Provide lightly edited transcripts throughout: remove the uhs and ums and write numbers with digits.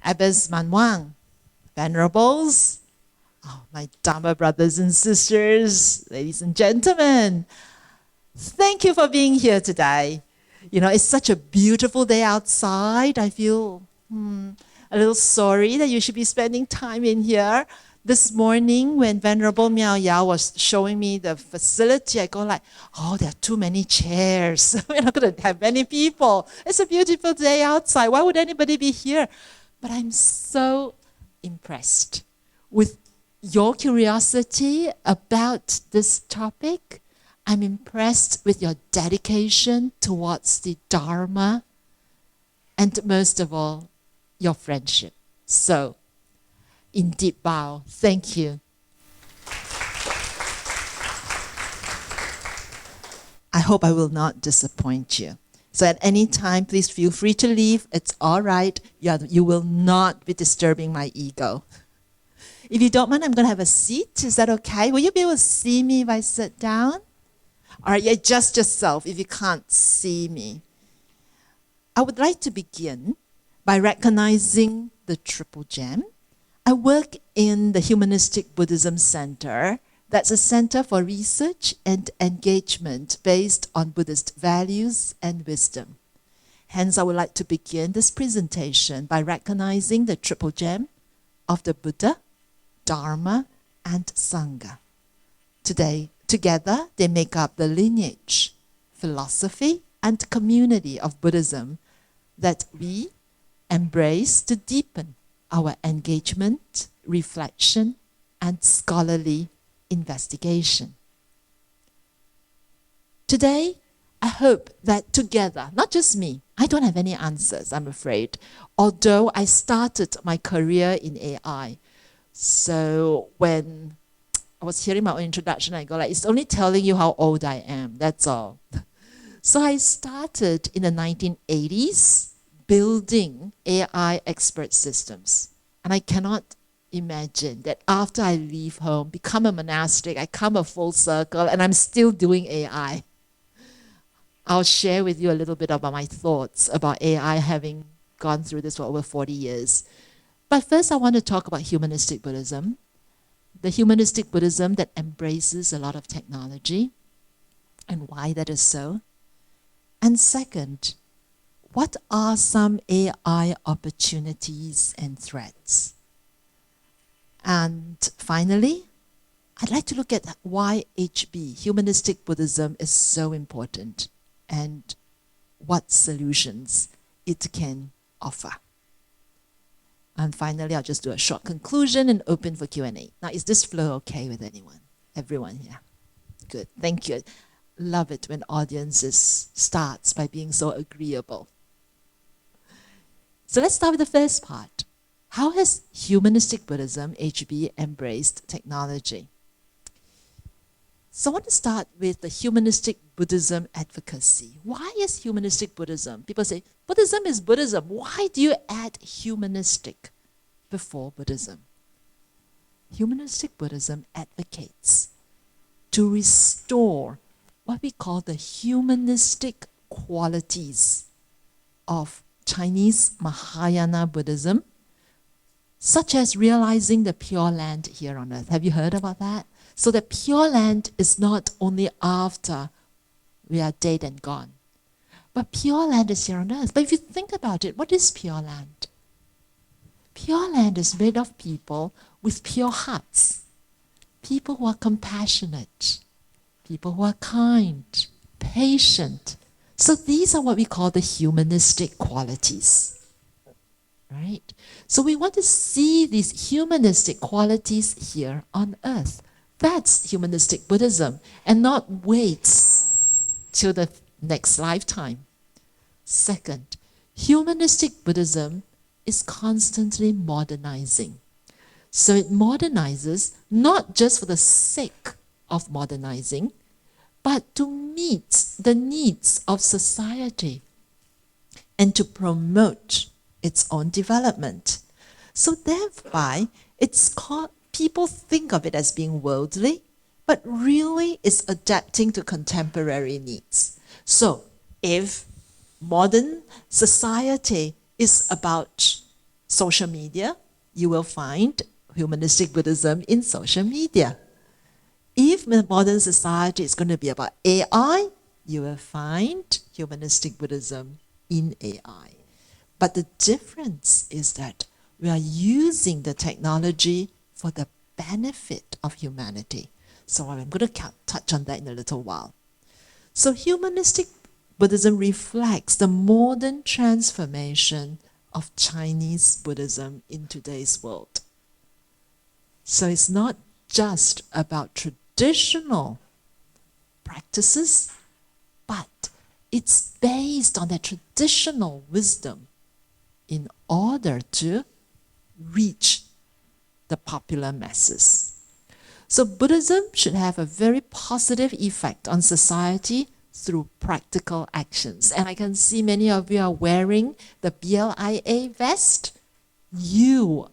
Abbas Manwang, Venerables, my Dharma brothers and sisters, ladies and gentlemen, thank you for being here today. You know, it's such a beautiful day outside. I feel a little sorry that you should be spending time in here. This morning when Venerable Miao Yao was showing me the facility, I go like, oh, there are too many chairs. We're not going to have many people. It's a beautiful day outside. Why would anybody be here? But I'm so impressed with your curiosity about this topic. I'm impressed with your dedication towards the Dharma, and most of all, your friendship. So, in deep bow, thank you. I hope I will not disappoint you. So at any time, please feel free to leave. It's all right. You will not be disturbing my ego. If you don't mind, I'm going to have a seat. Is that okay? Will you be able to see me if I sit down? All right, adjust yourself if you can't see me. I would like to begin by recognizing the Triple Gem. I work in the Humanistic Buddhism Centre. That's a center for research and engagement based on Buddhist values and wisdom. Hence, I would like to begin this presentation by recognizing the Triple Gem of the Buddha, Dharma, and Sangha. Together, they make up the lineage, philosophy, and community of Buddhism that we embrace to deepen our engagement, reflection, and scholarly investigation. Today, I hope that together, not just me, I don't have any answers, I'm afraid, although I started my career in AI. So when I was hearing my own introduction, I go like, it's only telling you how old I am, that's all. So I started in the 1980s building AI expert systems. And I cannot imagine that after I leave home, become a monastic, I come a full circle, and I'm still doing AI. I'll share with you a little bit about my thoughts about AI, having gone through this for over 40 years. But first, I want to talk about Humanistic Buddhism, the Humanistic Buddhism that embraces a lot of technology, and why that is so. And second, what are some AI opportunities and threats? And finally, I'd like to look at why HB, Humanistic Buddhism, is so important and what solutions it can offer. And finally, I'll just do a short conclusion and open for Q&A. Now, is this flow okay with anyone? Everyone here? Good, thank you. Love it when audiences starts by being so agreeable. So let's start with the first part. How has Humanistic Buddhism, HB, embraced technology? So I want to start with the Humanistic Buddhism advocacy. Why is Humanistic Buddhism? People say, Buddhism is Buddhism. Why do you add humanistic before Buddhism? Humanistic Buddhism advocates to restore what we call the humanistic qualities of Chinese Mahayana Buddhism, such as realizing the Pure Land here on earth. Have you heard about that? So the Pure Land is not only after we are dead and gone, but Pure Land is here on earth. But if you think about it, what is Pure Land? Pure Land is made of people with pure hearts, people who are compassionate, people who are kind, patient. So these are what we call the humanistic qualities, right? So we want to see these humanistic qualities here on earth. That's Humanistic Buddhism, and not wait till the next lifetime. Second, Humanistic Buddhism is constantly modernizing. So it modernizes not just for the sake of modernizing, but to meet the needs of society and to promote its own development. So thereby, it's called, people think of it as being worldly, but really it's adapting to contemporary needs. So if modern society is about social media, you will find Humanistic Buddhism in social media. If the modern society is going to be about AI, you will find Humanistic Buddhism in AI. But the difference is that we are using the technology for the benefit of humanity. So I'm going to touch on that in a little while. So Humanistic Buddhism reflects the modern transformation of Chinese Buddhism in today's world. So it's not just about traditional practices, but it's based on the traditional wisdom in order to reach the popular masses. So Buddhism should have a very positive effect on society through practical actions. And I can see many of you are wearing the BLIA vest. You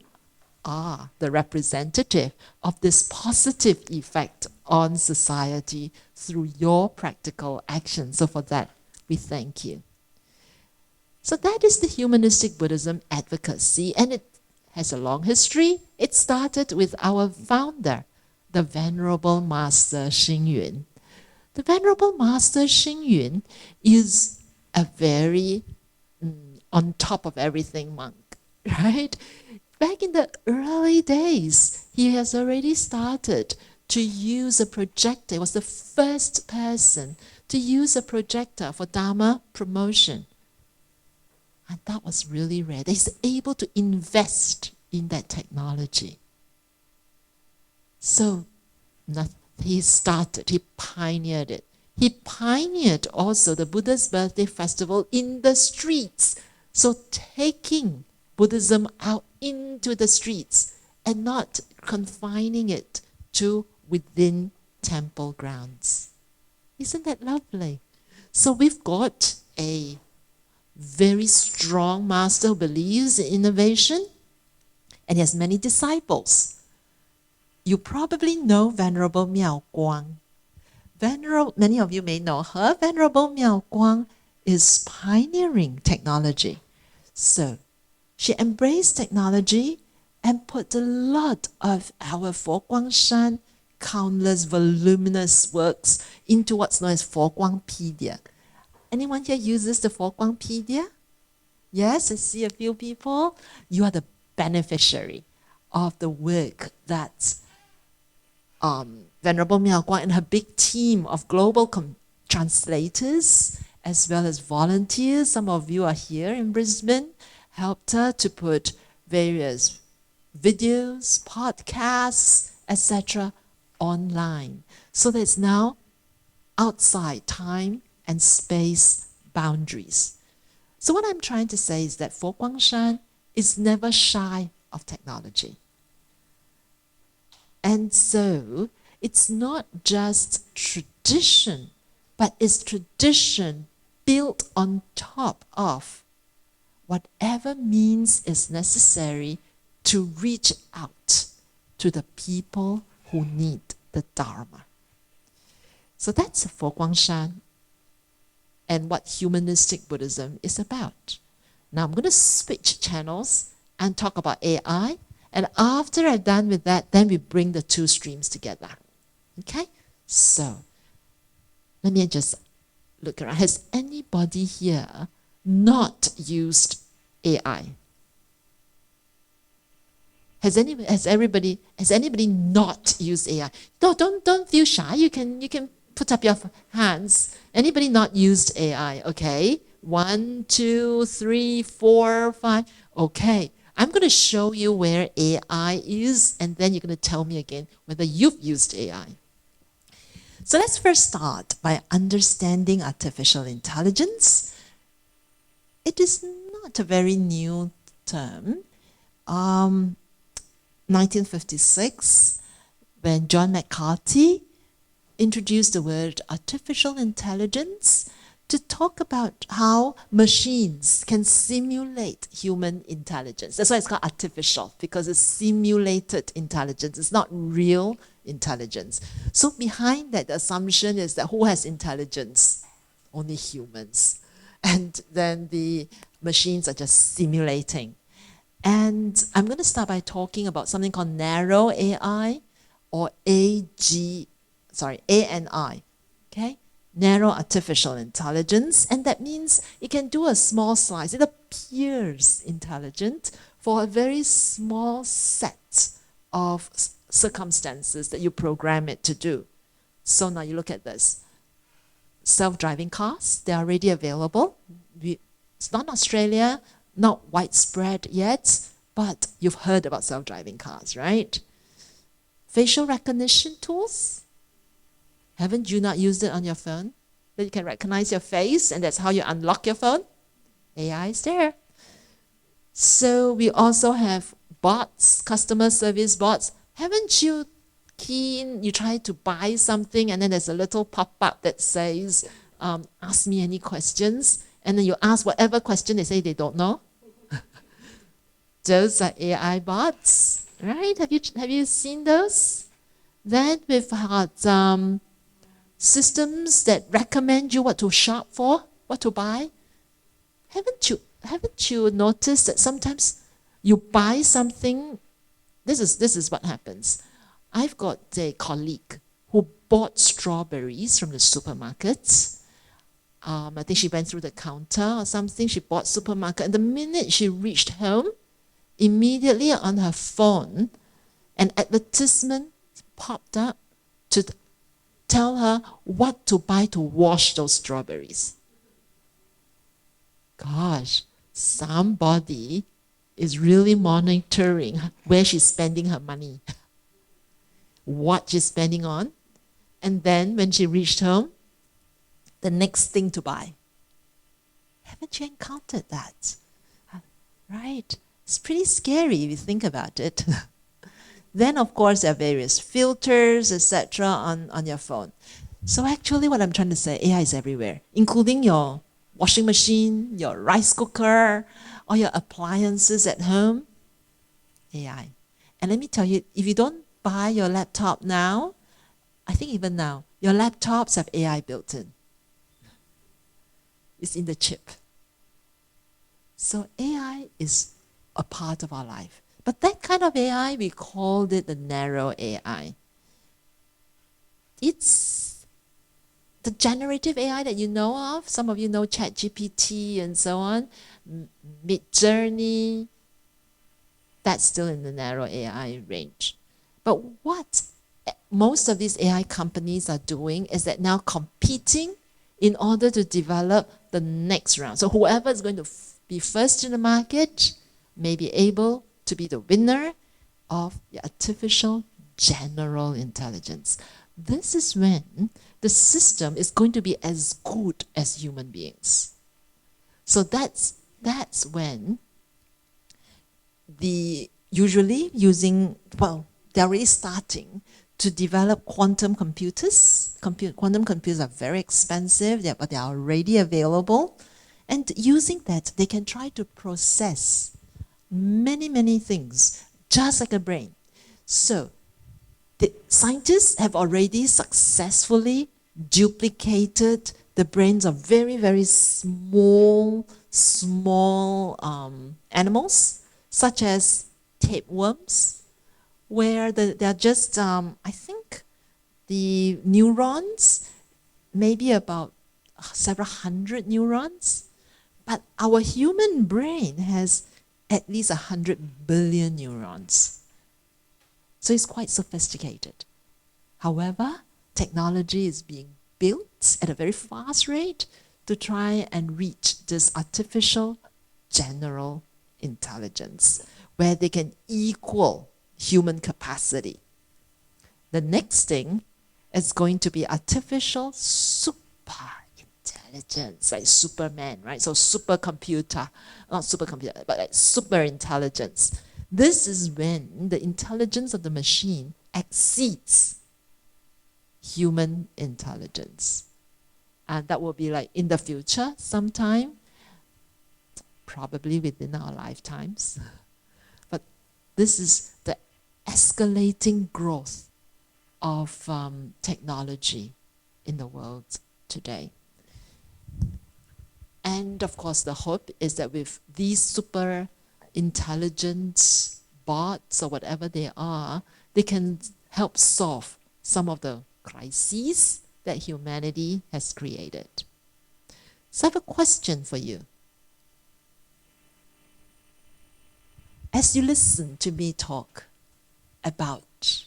are the representative of this positive effect on society through your practical actions. So for that, we thank you. So that is the Humanistic Buddhism advocacy, and it has a long history. It started with our founder, the Venerable Master Xing Yun. The Venerable Master Xing Yun is a very on top of everything monk, right? Back in the early days, he has already started to use a projector. He was the first person to use a projector for Dharma promotion. And that was really rare. He's able to invest in that technology. So he started, he pioneered it. He pioneered also the Buddha's birthday festival in the streets. So taking Buddhism out into the streets and not confining it to within temple grounds. Isn't that lovely? So we've got a very strong master who believes in innovation, and he has many disciples. You probably know Venerable Miao Guang. Many of you may know her. Venerable Miao Guang is pioneering technology. So she embraced technology and put a lot of our Fo Guangshan countless voluminous works into what's known as Fo Guangpedia. Anyone here uses the Fo Guangpedia? Yes, I see a few people. You are the beneficiary of the work that Venerable Miao Guang and her big team of global translators as well as volunteers, some of you are here in Brisbane, helped her to put various videos, podcasts, etc. online. So that it's now outside time and space boundaries. So what I'm trying to say is that Fo Guangshan is never shy of technology. And so it's not just tradition, but it's tradition built on top of whatever means is necessary to reach out to the people who need the Dharma. So that's Fo Guangshan and what Humanistic Buddhism is about. Now I'm going to switch channels and talk about AI. And after I'm done with that, then we bring the two streams together. Okay? So let me just look around. Has anybody here not used AI? Has anybody not used AI? No, don't feel shy. You can put up your hands. Anybody not used AI? Okay. 1, 2, 3, 4, 5. Okay. I'm going to show you where AI is, and then you're going to tell me again whether you've used AI. So let's first start by understanding artificial intelligence. It is not a very new term. 1956, when John McCarthy introduced the word artificial intelligence to talk about how machines can simulate human intelligence. That's why it's called artificial, because it's simulated intelligence. It's not real intelligence. So behind that, the assumption is that who has intelligence? Only humans. And then the machines are just simulating. And I'm going to start by talking about something called narrow AI or ANI, okay? Narrow artificial intelligence, and that means it can do a small slice. It appears intelligent for a very small set of circumstances that you program it to do. So now you look at this. Self-driving cars, they are already available. It's not Australia, not widespread yet, but you've heard about self-driving cars, right? Facial recognition tools. Haven't you not used it on your phone? That you can recognize your face and that's how you unlock your phone? AI is there. So we also have bots, customer service bots. Haven't you you try to buy something and then there's a little pop-up that says, ask me any questions. And then you ask whatever question, they say they don't know. Those are AI bots, right? Have you seen those? Then we've got systems that recommend you what to shop for, what to buy. Haven't you noticed that sometimes you buy something? This is what happens. I've got a colleague who bought strawberries from the supermarket. I think she went through the counter or something. She bought supermarket, and the minute she reached home, immediately on her phone, an advertisement popped up to tell her what to buy to wash those strawberries. Gosh, somebody is really monitoring where she's spending her money, what she's spending on, and then when she reached home, the next thing to buy. Haven't you encountered that? Right? It's pretty scary if you think about it. Then, of course, there are various filters, etc. on your phone. So actually what I'm trying to say, AI is everywhere, including your washing machine, your rice cooker, or your appliances at home. AI. And let me tell you, if you don't buy your laptop now, I think even now, your laptops have AI built in. It's in the chip. So AI is a part of our life. But that kind of AI, we called it the narrow AI. It's the generative AI that you know of. Some of you know ChatGPT and so on. Midjourney. That's still in the narrow AI range. But what most of these AI companies are doing is that now competing in order to develop the next round. So whoever is going to be first in the market may be able to be the winner of the artificial general intelligence. This is when the system is going to be as good as human beings. So that's when usually using, well, they're already starting to develop quantum computers. Quantum computers are very expensive, but they are already available. And using that, they can try to process many, many things, just like a brain. So the scientists have already successfully duplicated the brains of very, very small animals, such as tapeworms, where they're just, I think, the neurons, maybe about several hundred neurons. But our human brain has at least 100 billion neurons. So it's quite sophisticated. However, technology is being built at a very fast rate to try and reach this artificial general intelligence, where they can equal human capacity. The next thing is going to be artificial super intelligence, like Superman, right? So supercomputer, not supercomputer, but like super intelligence. This is when the intelligence of the machine exceeds human intelligence. And that will be like in the future sometime, probably within our lifetimes. But this is the escalating growth of technology in the world today. And of course, the hope is that with these super intelligent bots or whatever they are, they can help solve some of the crises that humanity has created. So I have a question for you. As you listen to me talk about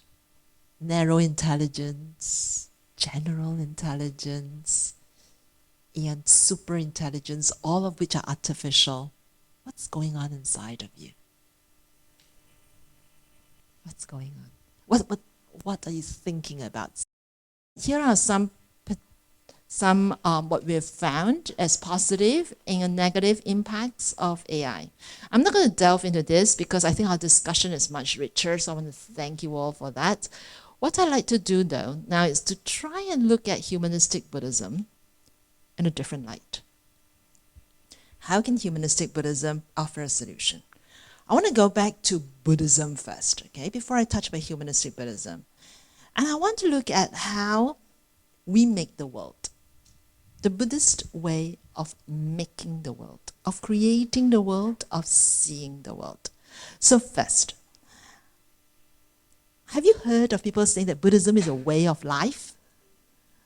narrow intelligence, general intelligence, and super intelligence, all of which are artificial, what's going on inside of you? What's going on? What are you thinking about? Here are some what we have found as positive and negative impacts of AI. I'm not going to delve into this because I think our discussion is much richer, so I want to thank you all for that. What I like to do though now is to try and look at humanistic Buddhism in a different light. How can humanistic Buddhism offer a solution? I want to go back to Buddhism first, okay, before I touch on humanistic Buddhism. And I want to look at how we make the world. The Buddhist way of making the world, of creating the world, of seeing the world. So first, have you heard of people saying that Buddhism is a way of life?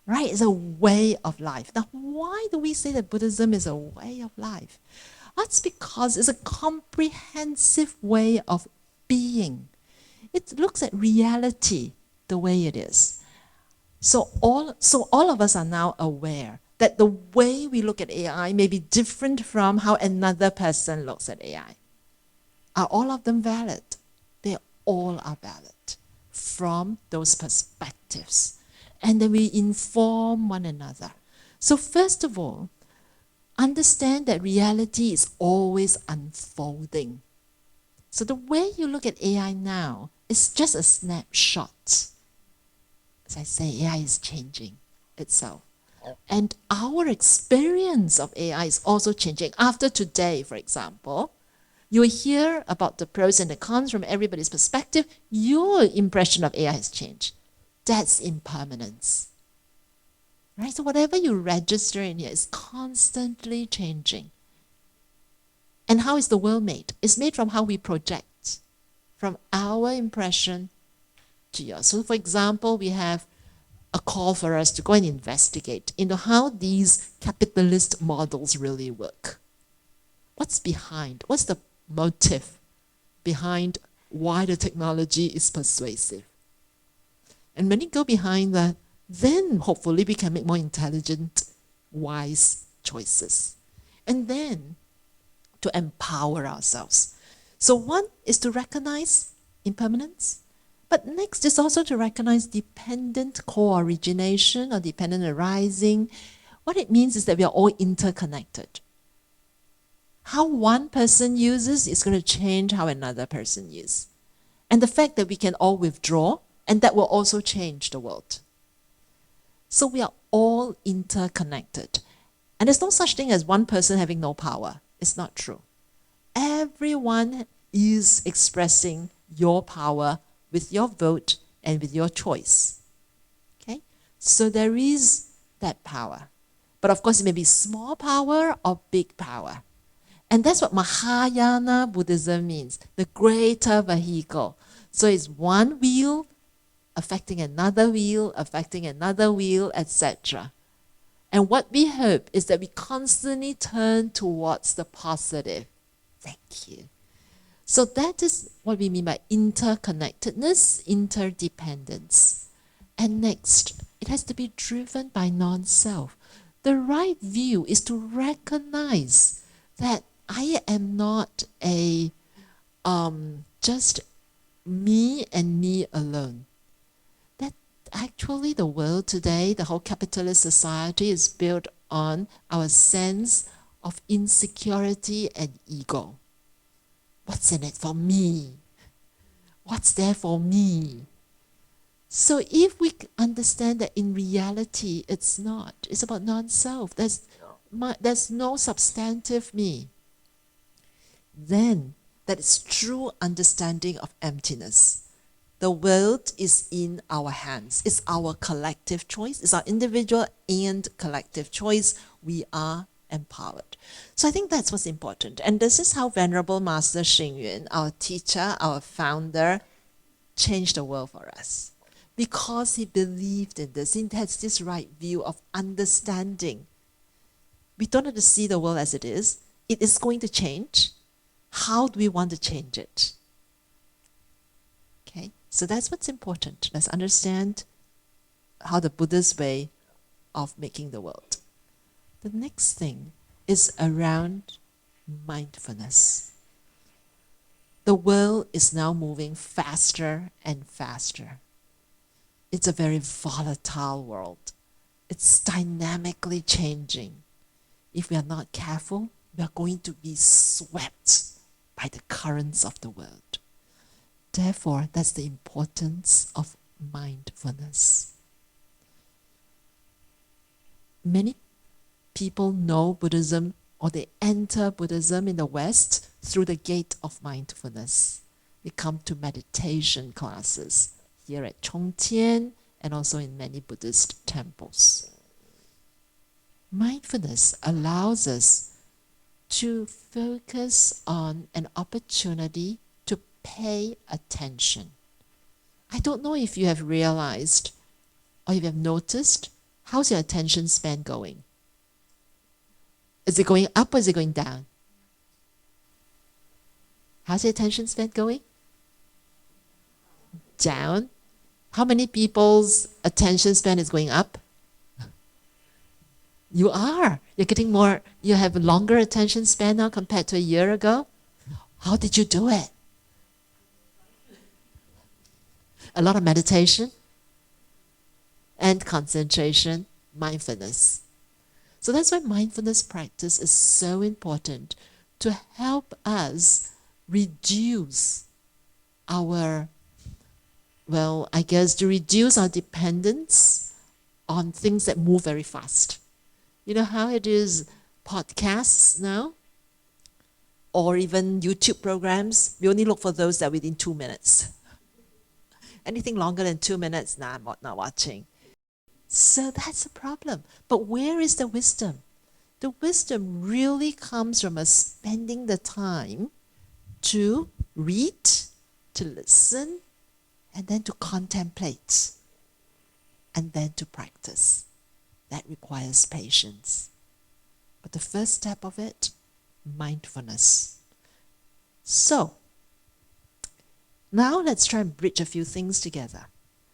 Right, it's a way of life. Now, why do we say that Buddhism is a way of life? That's because it's a comprehensive way of being. It looks at reality the way it is. So all of us are now aware that the way we look at AI may be different from how another person looks at AI. Are all of them valid? They all are valid from those perspectives. And then we inform one another. So first of all, understand that reality is always unfolding. So the way you look at AI now is just a snapshot. As I say, AI is changing itself. And our experience of AI is also changing. After today, for example, you will hear about the pros and the cons from everybody's perspective. Your impression of AI has changed. That's impermanence. Right? So whatever you register in here is constantly changing. And how is the world made? It's made from how we project, from our impression to yours. So for example, we have a call for us to go and investigate into how these capitalist models really work. What's behind? What's the motive behind why the technology is persuasive? And when you go behind that, then hopefully we can make more intelligent, wise choices. And then to empower ourselves. So one is to recognize impermanence, but next is also to recognize dependent co-origination or dependent arising. What it means is that we are all interconnected. How one person uses is going to change how another person uses. And the fact that we can all withdraw, and that will also change the world. So we are all interconnected. And there's no such thing as one person having no power. It's not true. Everyone is expressing your power with your vote and with your choice. Okay? So there is that power. But of course it may be small power or big power. And that's what Mahayana Buddhism means, the greater vehicle. So it's one wheel affecting another wheel, etc. And what we hope is that we constantly turn towards the positive. Thank you. So that is what we mean by interconnectedness, interdependence. And next, it has to be driven by non-self. The right view is to recognize that I am not a just me and me alone. That actually the world today, the whole capitalist society is built on our sense of insecurity and ego. What's in it for me? What's there for me? So if we understand that in reality it's not, it's about non-self, there's no substantive me, then that is true understanding of emptiness. The world is in our hands. It's our collective choice. It's our individual and collective choice. We are empowered. So I think that's what's important. And this is how Venerable Master Xing Yun, our teacher, our founder, changed the world for us. Because he believed in this, he has this right view of understanding. We don't have to see the world as it is. It is going to change. How do we want to change it? Okay, so that's what's important. Let's understand how the Buddha's way of making the world. The next thing is around mindfulness. The world is now moving faster and faster. It's a very volatile world. It's dynamically changing. If we are not careful, we are going to be swept by the currents of the world. Therefore, that's the importance of mindfulness. Many people know Buddhism, or they enter Buddhism in the West through the gate of mindfulness. They come to meditation classes here at Chung and also in many Buddhist temples. Mindfulness allows us to focus on an opportunity to pay attention. I don't know if you have realized or if you have noticed, how's your attention span going? Is it going up or is it going down? How's your attention span going? Down. How many people's attention span is going up? You are. You're getting more, you have a longer attention span now compared to a year ago. How did you do it? A lot of meditation and concentration, mindfulness. So that's why mindfulness practice is so important, to help us reduce our, well, I guess to reduce our dependence on things that move very fast. You know how it is podcasts now? Or even YouTube programs, we only look for those that are within 2 minutes. Anything longer than 2 minutes, nah, I'm not watching. So that's a problem. But where is the wisdom? The wisdom really comes from us spending the time to read, to listen, and then to contemplate, and then to practice. That requires patience. But the first step of it, mindfulness. So, now let's try and bridge a few things together.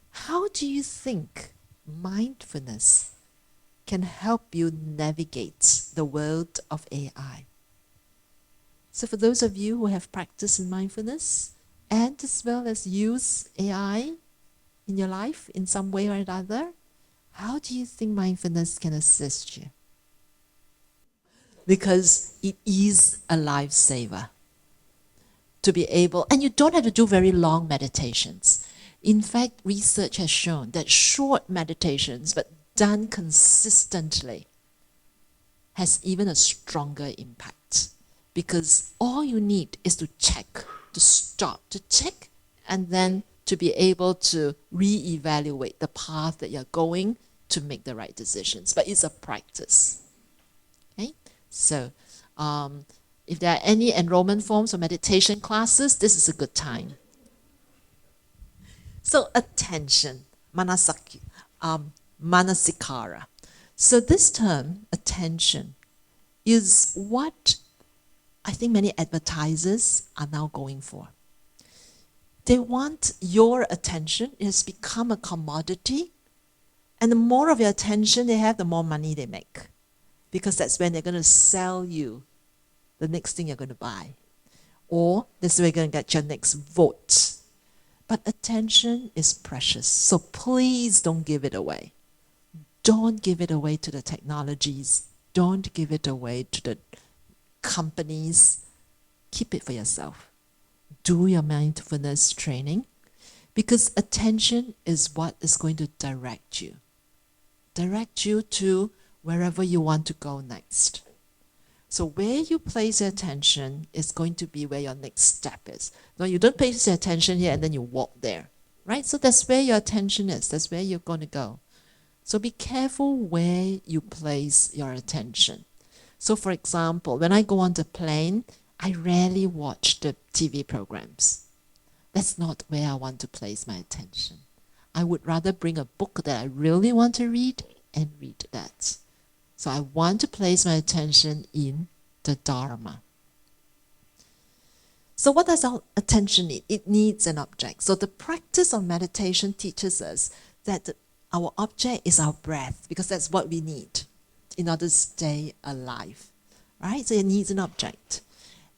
How do you think mindfulness can help you navigate the world of AI? So for those of you who have practiced in mindfulness, and as well as use AI in your life in some way or another, how do you think mindfulness can assist you? Because it is a lifesaver to be able, and you don't have to do very long meditations. In fact, research has shown that short meditations, but done consistently, has even a stronger impact. Because all you need is to check, to stop, to check, and then to be able to re-evaluate the path that you're going to make the right decisions. But it's a practice. Okay? So, if there are any enrollment forms or meditation classes, this is a good time. So attention, manasikara. So this term, attention, is what I think many advertisers are now going for. They want your attention. It has become a commodity. And the more of your attention they have, the more money they make. Because that's when they're going to sell you the next thing you're going to buy. Or this is where you're going to get your next vote. But attention is precious. So please don't give it away. Don't give it away to the technologies. Don't give it away to the companies. Keep it for yourself. Do your mindfulness training, because attention is what is going to direct you. Direct you to wherever you want to go next. So where you place your attention is going to be where your next step is. No, you don't place your attention here and then you walk there, right? So that's where your attention is. That's where you're going to go. So be careful where you place your attention. So for example, when I go on the plane, I rarely watch the TV programs. That's not where I want to place my attention. I would rather bring a book that I really want to read and read that. So I want to place my attention in the Dharma. So what does our attention need? It needs an object. So the practice of meditation teaches us that our object is our breath, because that's what we need in order to stay alive, right? So it needs an object.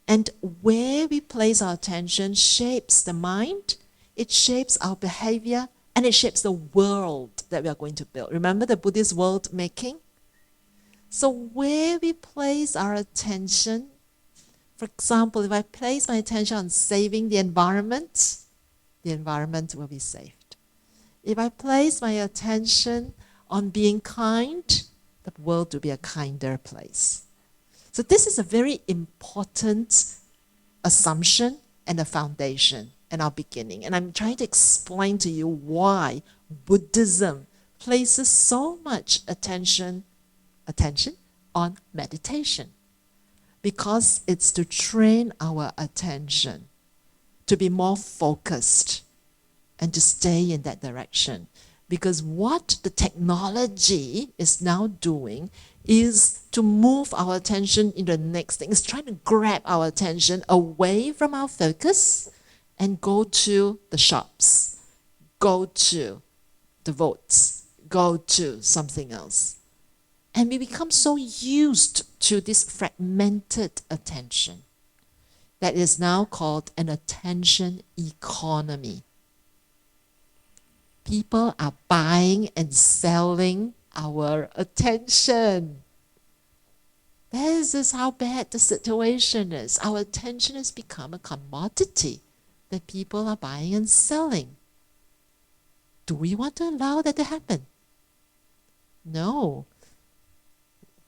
And where we place our attention shapes the mind, it shapes our behavior, and it shapes the world that we are going to build. Remember the Buddhist world making? So where we place our attention, for example, if I place my attention on saving the environment will be saved. If I place my attention on being kind, the world will be a kinder place. So this is a very important assumption and a foundation and our beginning. And I'm trying to explain to you why Buddhism places so much attention on meditation. Because it's to train our attention to be more focused and to stay in that direction. Because what the technology is now doing is to move our attention into the next thing. It's trying to grab our attention away from our focus and go to the shops, go to the votes, go to something else. And we become so used to this fragmented attention that is now called an attention economy. People are buying and selling our attention. This is how bad the situation is. Our attention has become a commodity that people are buying and selling. Do we want to allow that to happen? No.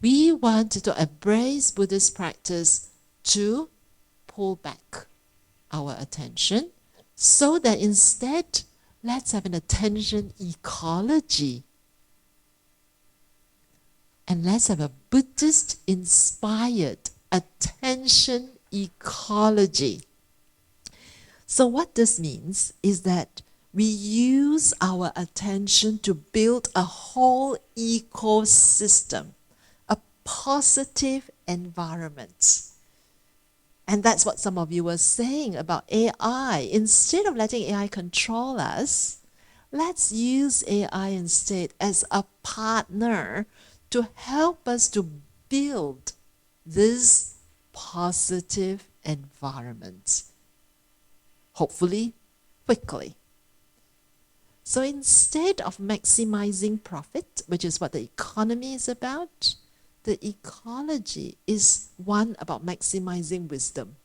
We want to embrace Buddhist practice to pull back our attention so that instead, let's have an attention ecology. And let's have a Buddhist-inspired attention ecology. So what this means is that we use our attention to build a whole ecosystem, a positive environment. And that's what some of you were saying about AI. Instead of letting AI control us, let's use AI instead as a partner to help us to build this positive environment. Hopefully, quickly. So instead of maximizing profit, which is what the economy is about, the ecology is one about maximizing wisdom,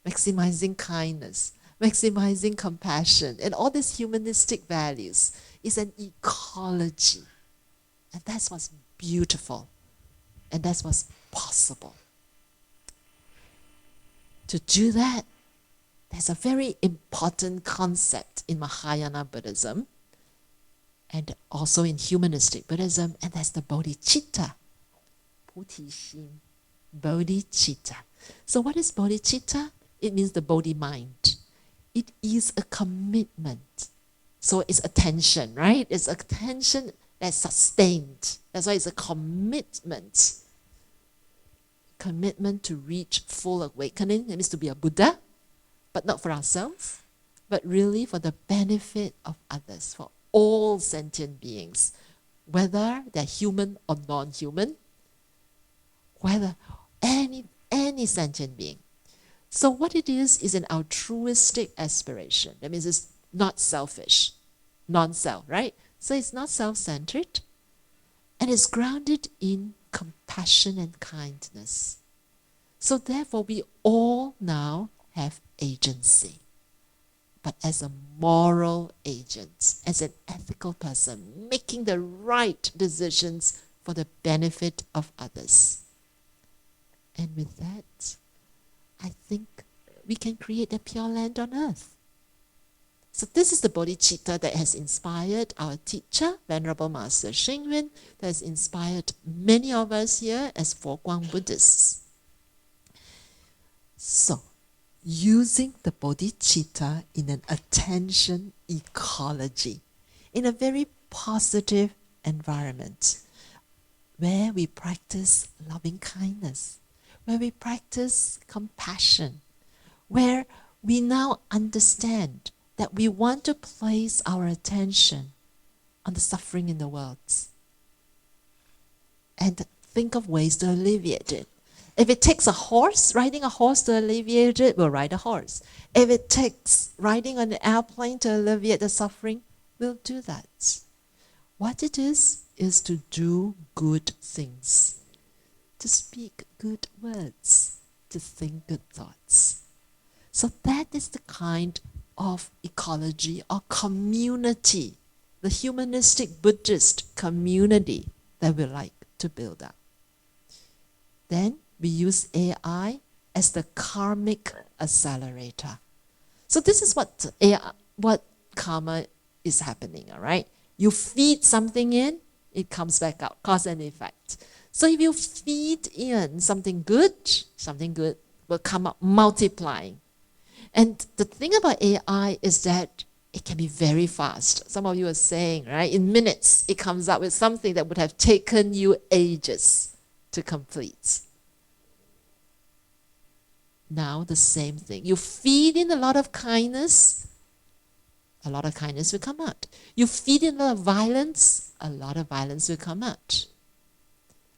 maximizing kindness, maximizing compassion, and all these humanistic values is an ecology. And that's what's beautiful. And that's what's possible. To do that, there's a very important concept in Mahayana Buddhism and also in Humanistic Buddhism, and that's the bodhicitta. Bodhicitta. So what is bodhicitta? It means the bodhi mind. It is a commitment. So it's attention, right? It's attention that's sustained. That's why it's a commitment. Commitment to reach full awakening. It means to be a Buddha, but not for ourselves, but really for the benefit of others, for all sentient beings, whether they're human or non-human, whether any sentient being. So what it is an altruistic aspiration. That means it's not selfish, non-self, right? So it's not self-centered, and it's grounded in compassion and kindness. So therefore, we all now have agency, but as a moral agent, as an ethical person, making the right decisions for the benefit of others. And with that, I think we can create a pure land on earth. So this is the bodhicitta that has inspired our teacher, Venerable Master Juewei, that has inspired many of us here as Foguang Buddhists. So, using the bodhicitta in an attention ecology, in a very positive environment, where we practice loving kindness, where we practice compassion, where we now understand that we want to place our attention on the suffering in the world and think of ways to alleviate it. If it takes riding a horse to alleviate it, we'll ride a horse. If it takes riding on an airplane to alleviate the suffering, we'll do that. What it is to do good things, to speak good words, to think good thoughts. So that is the kind of ecology or community, the humanistic Buddhist community that we like to build up. Then we use AI as the karmic accelerator. So this is what karma is happening, all right? You feed something in, it comes back out, cause and effect. So if you feed in something good will come out multiplying. And the thing about AI is that it can be very fast. Some of you are saying, right, in minutes, it comes out with something that would have taken you ages to complete. Now the same thing. You feed in a lot of kindness will come out. You feed in a lot of violence will come out.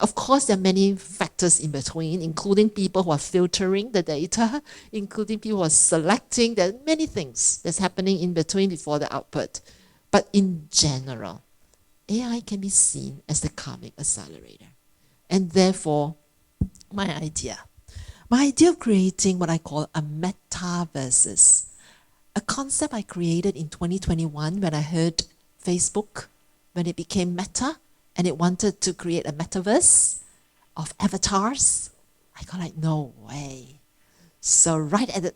Of course, there are many factors in between, including people who are filtering the data, including people who are selecting. There are many things that's happening in between before the output. But in general, AI can be seen as the karmic accelerator. And therefore, my idea of creating what I call a metaverse, a concept I created in 2021 when I heard Facebook, when it became Meta, and it wanted to create a metaverse of avatars. I got like, no way. So right at the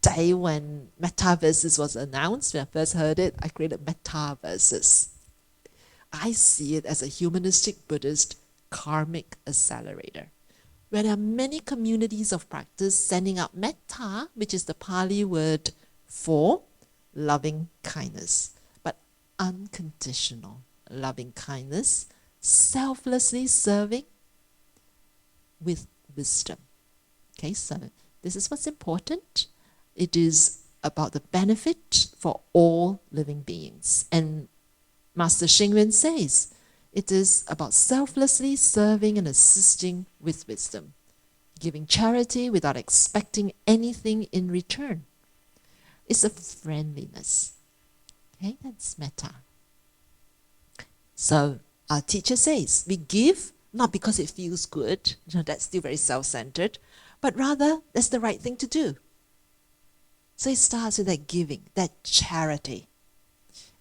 day when metaverses was announced, when I first heard it, I created metaverses. I see it as a humanistic Buddhist karmic accelerator, where there are many communities of practice sending out metta, which is the Pali word for loving kindness, but unconditional loving kindness, selflessly serving with wisdom. Okay, so this is what's important. It is about the benefit for all living beings. And Master Juewei says, it is about selflessly serving and assisting with wisdom, giving charity without expecting anything in return. It's a friendliness. Okay, that's metta. So our teacher says, we give not because it feels good, that's still very self-centered, but rather that's the right thing to do. So it starts with that giving, that charity,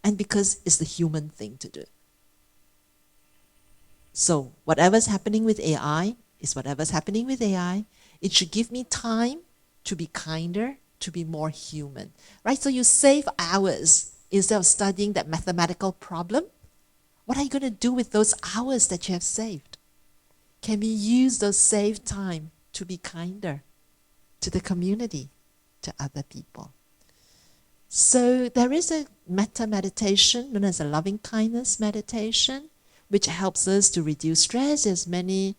and because it's the human thing to do. So whatever's happening with AI is whatever's happening with AI. It should give me time to be kinder, to be more human, right? So you save hours instead of studying that mathematical problem. What are you going to do with those hours that you have saved? Can we use those saved time to be kinder to the community, to other people? So there is a metta meditation known as a loving kindness meditation, which helps us to reduce stress. There's many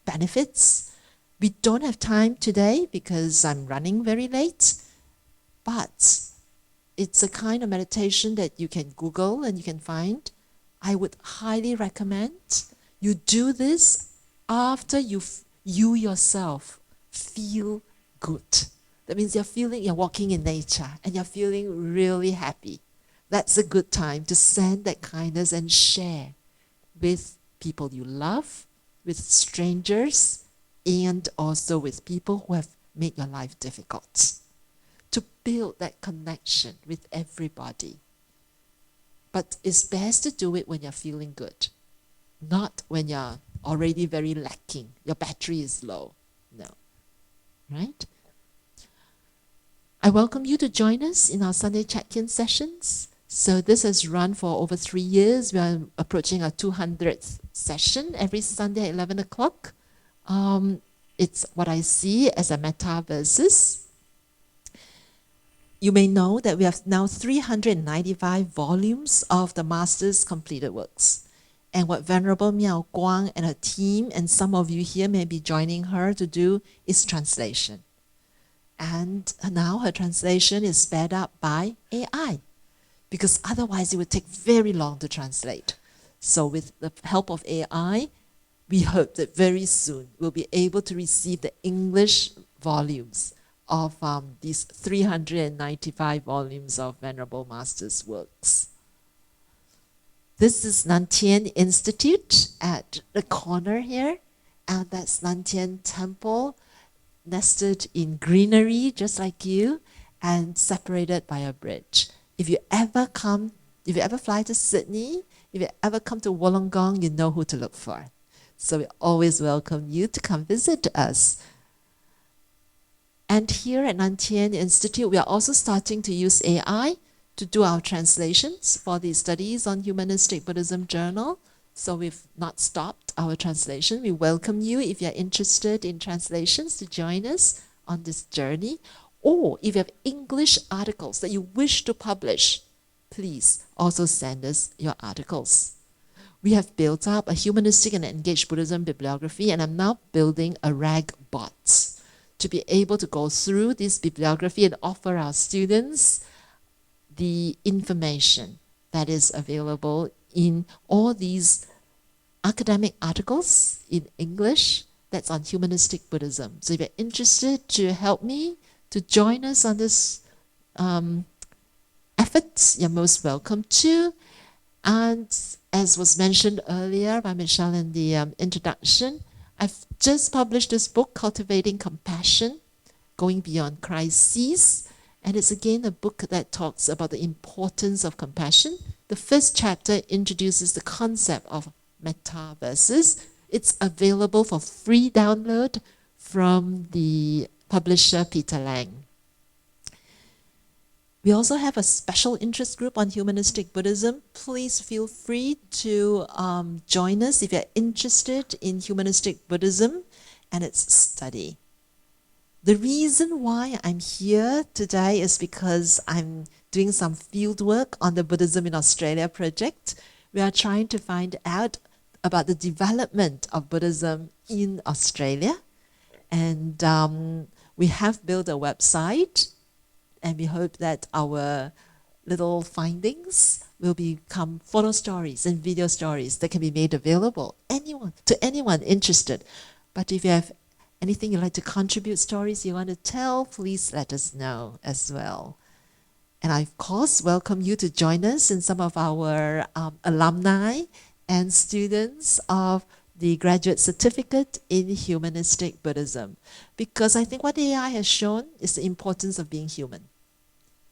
benefits. We don't have time today because I'm running very late, but it's a kind of meditation that you can Google and you can find. I would highly recommend you do this after you yourself feel good. That means you're walking in nature and you're feeling really happy. That's a good time to send that kindness and share with people you love, with strangers, and also with people who have made your life difficult. To build that connection with everybody. But it's best to do it when you're feeling good, not when you're already very lacking. Your battery is low. No. Right? I welcome you to join us in our Sunday check-in sessions. So this has run for over 3 years. We are approaching our 200th session every Sunday at 11 o'clock. It's what I see as a metaversus. You may know that we have now 395 volumes of the Master's completed works. And what Venerable Miao Guang and her team, and some of you here may be joining her to do, is translation. And now her translation is sped up by AI, because otherwise it would take very long to translate. So with the help of AI, we hope that very soon we'll be able to receive the English volumes of these 395 volumes of Venerable Master's works. This is Nantian Institute at the corner here, and that's Nantian Temple, nested in greenery just like you, and separated by a bridge. If you ever fly to Sydney, if you ever come to Wollongong, you know who to look for. So we always welcome you to come visit us. And here at Nantian Institute, we are also starting to use AI to do our translations for the Studies on Humanistic Buddhism Journal. So we've not stopped our translation. We welcome you, if you're interested in translations, to join us on this journey. Or if you have English articles that you wish to publish, please also send us your articles. We have built up a humanistic and engaged Buddhism bibliography, and I'm now building a RAG bot to be able to go through this bibliography and offer our students the information that is available in all these academic articles in English that's on humanistic Buddhism. So if you're interested to help me to join us on this effort, you're most welcome to. And as was mentioned earlier by Michelle in the introduction, I've just published this book, Cultivating Compassion, Going Beyond Crises. And it's again a book that talks about the importance of compassion. The first chapter introduces the concept of metaverses. It's available for free download from the publisher Peter Lang. We also have a special interest group on humanistic Buddhism. Please feel free to join us if you're interested in humanistic Buddhism and its study. The reason why I'm here today is because I'm doing some field work on the Buddhism in Australia project. We are trying to find out about the development of Buddhism in Australia. And we have built a website, and we hope that our little findings will become photo stories and video stories that can be made available to anyone interested. But if you have anything you'd like to contribute, stories you want to tell, please let us know as well. And I, of course, welcome you to join us in some of our alumni and students of the Graduate Certificate in Humanistic Buddhism. Because I think what AI has shown is the importance of being human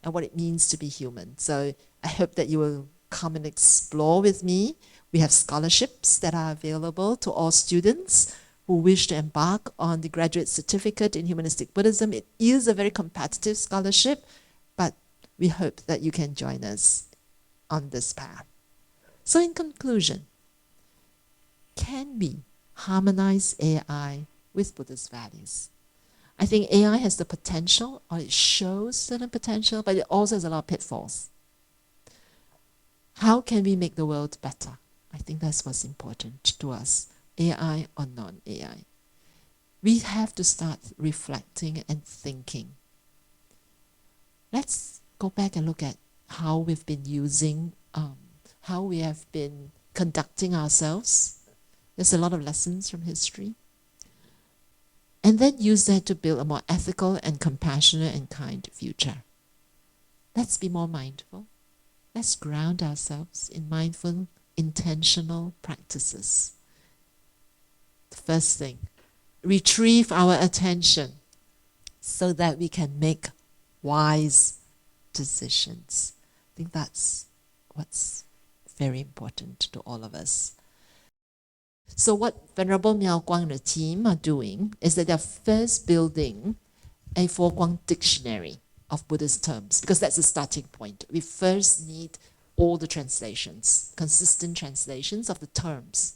and what it means to be human. So I hope that you will come and explore with me. We have scholarships that are available to all students who wish to embark on the Graduate Certificate in Humanistic Buddhism. It is a very competitive scholarship, but we hope that you can join us on this path. So in conclusion, can we harmonize AI with Buddhist values? I think AI has the potential, or it shows certain potential, but it also has a lot of pitfalls. How can we make the world better? I think that's what's important to us, AI or non-AI. We have to start reflecting and thinking. Let's go back and look at how we've been using, how we have been conducting ourselves. There's a lot of lessons from history. And then use that to build a more ethical and compassionate and kind future. Let's be more mindful. Let's ground ourselves in mindful, intentional practices. The first thing, retrieve our attention so that we can make wise decisions. I think that's what's very important to all of us. So what Venerable Miao Guang and the team are doing is that they're first building a Four Guang dictionary. of Buddhist terms, because that's the starting point. We first need all the translations, consistent translations of the terms.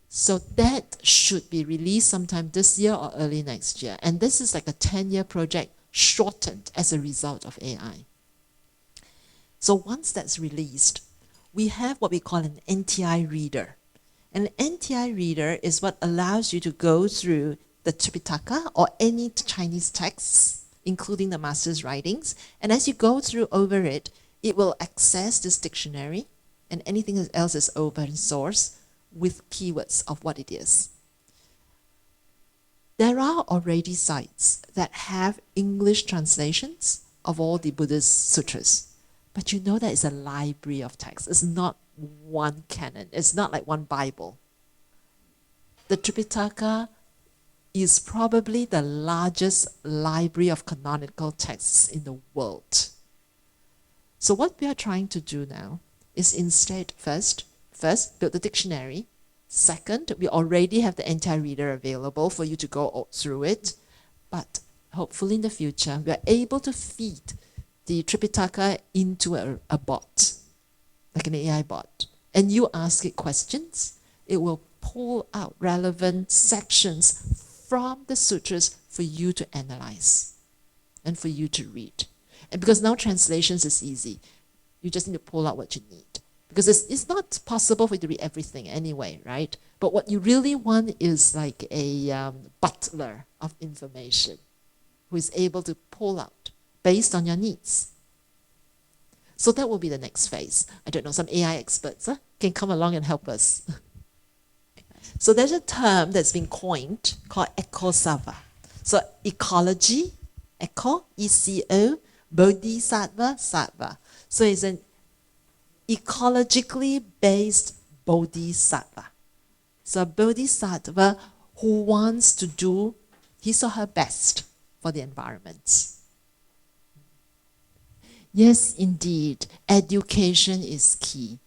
So that should be released sometime this year or early next year. And this is like a 10-year project shortened as a result of AI. So once that's released, we have what we call an NTI reader. An NTI reader is what allows you to go through the Tripitaka or any Chinese texts, including the master's writings. And as you go through over it, it will access this dictionary, and anything else is open source with keywords of what it is. There are already sites that have English translations of all the Buddhist sutras. But you know that it's a library of texts. It's not one canon. It's not like one Bible. The Tripitaka is probably the largest library of canonical texts in the world. So what we are trying to do now is instead first build the dictionary. Second, we already have the anti-reader available for you to go through it. But hopefully in the future, we are able to feed the Tripitaka into a bot, like an AI bot. And you ask it questions, it will pull out relevant sections from the sutras for you to analyze and for you to read. And because now translations is easy, you just need to pull out what you need. Because it's not possible for you to read everything anyway, right? But what you really want is like a butler of information who is able to pull out based on your needs. So that will be the next phase. I don't know, some AI experts can come along and help us. So there's a term that's been coined called eco-sattva. So ecology, eco, E-C-O, bodhisattva, sattva. So it's an ecologically based bodhisattva. So a bodhisattva who wants to do his or her best for the environment. Yes, indeed, education is key.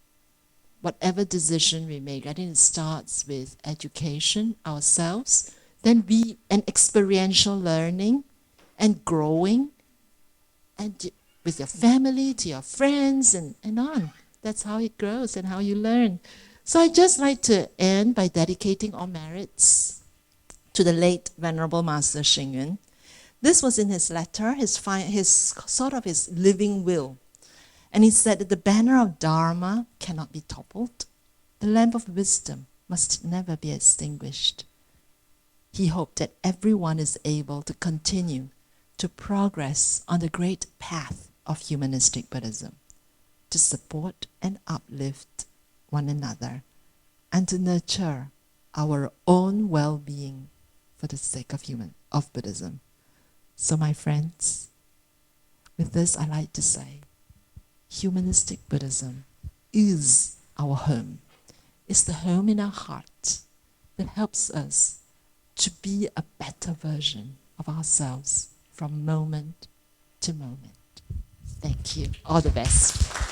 Whatever decision we make, I think it starts with education ourselves, then and experiential learning and growing, and with your family, to your friends, and on. That's how it grows and how you learn. So I'd just like to end by dedicating all merits to the late Venerable Master Xing Yun. This was in his letter, his living will. And he said that the banner of Dharma cannot be toppled. The lamp of wisdom must never be extinguished. He hoped that everyone is able to continue to progress on the great path of humanistic Buddhism, to support and uplift one another, and to nurture our own well-being for the sake of Buddhism. So my friends, with this I'd like to say, Humanistic Buddhism is our home. It's the home in our heart that helps us to be a better version of ourselves from moment to moment. Thank you. All the best.